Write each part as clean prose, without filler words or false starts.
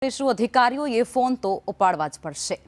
अधिकारीओए phone तो उपाड़वा ज पड़शे।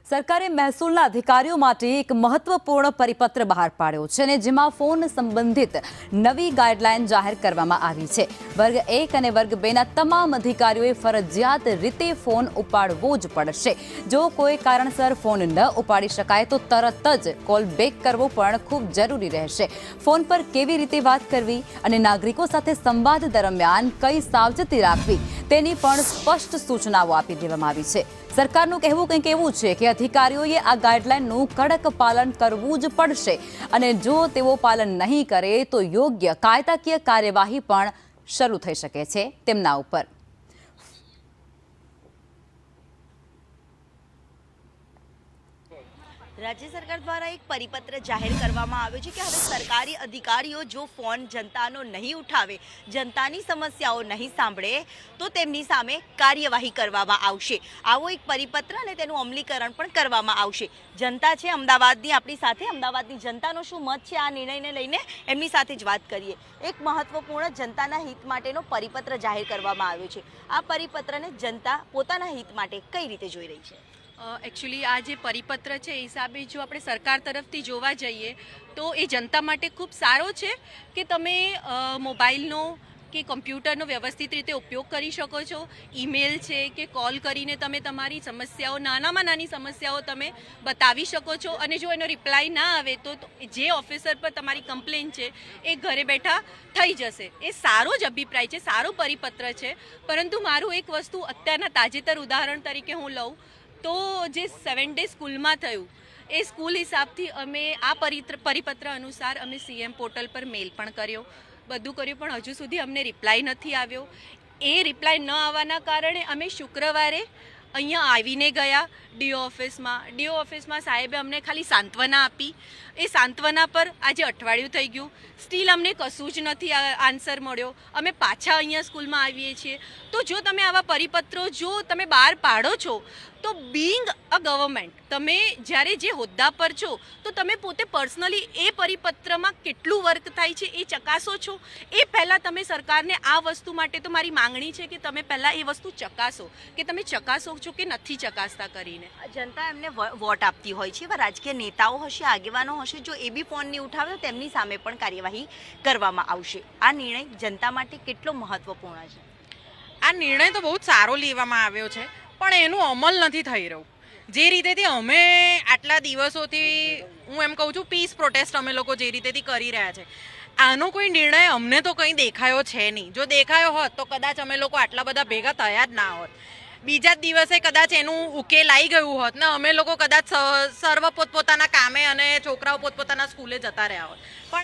सरकारे महसूलना अधिकारीओ माटे एक महत्वपूर्ण परिपत्र बहार पाड्यो छे ने जेमां फोन संबंधित नवी गाइडलाइन जाहेर करवामां आवी छे। वर्ग 1 अने वर्ग 2 ना तमाम अधिकारीओए फरजियात रीते फोन उपाड़वो ज पड़शे। जो कोई कारणसर फोन न उपाड़ी शकाय तो तरत ज कॉल बेक करवो पण खूब जरूरी रहेशे। फोन पर केवी रीते वात करवी अने नागरिको साथे संवाद दरमियान कई सावचेती राखवी तेनी पण स्पष्ट सूचनाओ आपी देवामां आवी छे। सरकारનું કહેવું કંઈક એવું છે કે અધિકારીઓએ આ ગાઈડલાઈનનું કડક પાલન કરવું જ પડશે અને જો તેઓ પાલન નહીં કરે તો યોગ્ય કાયદાકીય કાર્યવાહી પણ શરૂ થઈ શકે છે તેમના ઉપર। राज्य सरकार द्वारा एक परिपत्र जाहिर करवामां आव्यो छे कि हवे सरकारी अधिकारीओ जो फोन जनतानो नहीं उठावे, जनतानी समस्याओ नहीं सांभळे तो तेमनी सामे कार्यवाही करवामां आवशे। आवो एक परिपत्र अने तेनुं अमलीकरण पण करवामां आवशे। जनता छे अमदावादनी आपणी साथे, अमदावादनी जनतानो शुं मत छे आ निर्णयने लईने एमनी साथे ज वात करीए। एक महत्वपूर्ण जनताना हित माटेनो परिपत्र जाहिर करवामां आव्यो छे। आ परिपत्रने जनता पोताना हित माटे कई रीते जोई रही छे? एक्चुअली आ जे परिपत्र है हिसाबे जो अपने सरकार तरफथी जोवा जईए तो ये जनता माटे खूब सारो छे कि तमे मोबाइलनो कि कम्प्यूटरनो व्यवस्थित रीते उपयोग करी शको छो। ईमेल छे कि कॉल करीने तमे तमारी समस्याओ नानामां नानी समस्याओ तमे बतावी शको छो अने जो एनो रिप्लाय ना आवे तो जे ऑफिसर पर तमारी कम्प्लेन छे ए घरे बैठा थई जशे। ए सारो ज अभिप्राय छे, सारो परिपत्र छे। परंतु मारुं एक वस्तु अत्यारना ताजेतर उदाहरण तरीके हूँ लऊं तो जे 7 डे स्कूल में थयुं ए स्कूल हिसाब थी अमे आ परिपत्र अनुसार अमे सीएम पोर्टल पर मेल पण कर्यो, बधुं कर्युं पण हजू सुधी अमने रिप्लाय नथी आव्यो। ए रिप्लाय न आववाना कारणे अमे शुक्रवारे अहींया आवीने गया डीओ ऑफिस में साहेबे अमने खाली सांत्वना आपी। ए सांत्वना पर आज अठवाडियुं थई गयुं, स्टील अमने कशुं ज नथी आंसर मळ्यो। अमे पाछा अहींया स्कूल में आवीए छीए। तो जो तमे आवा परिपत्रो जो तमे बहार पाडो छो तो बीइंग अ गवर्नमेंट तमे ज्यारे जे होद्दा पर छो तो तमे पोते पर्सनली ए परिपत्रमां केटलुं वर्क थाय छे ए चकासो छो। ए पहेला तमे सरकारने आ वस्तु माटे तो मारी मांगणी छे कि तमे पहेला ए वस्तु चकासो कि तमे चकासो छो कि नथी चकासता करीने। जनता एमने वोट आपती होय छे, राजकीय नेताओ हशे, आगेवानो हशे, जो ए बी फोन नहीं उठावे तो तेमनी सामे पण कार्यवाही करवामां आवशे। आ निर्णय जनता माटे केटलो महत्वपूर्ण छे? आ निर्णय तो बहुत सारो लेवामां आव्यो छे पण एनुं अमल नहीं थई रह्युं। जे रीतेथी अमे आटला दिवसोथी हूँ एम कहूँ छूँ पीस प्रोटेस्ट अमे लोको जे रीतेथी करी रह्या छे आनो कोई निर्णय अमने तो कहीं देखायो छे नहीं। जो देखायो होत तो कदाच अमे लोको आटला बधा भेगा थया ज ना होत। बीजा दिवसे कदाच एनुं उकेल आई गयुं होत ने अमे लोको कदाच सर्व पोतपोताना कामे अने छोकराओ पोतपोताना स्कूले जता रह्या होत। पण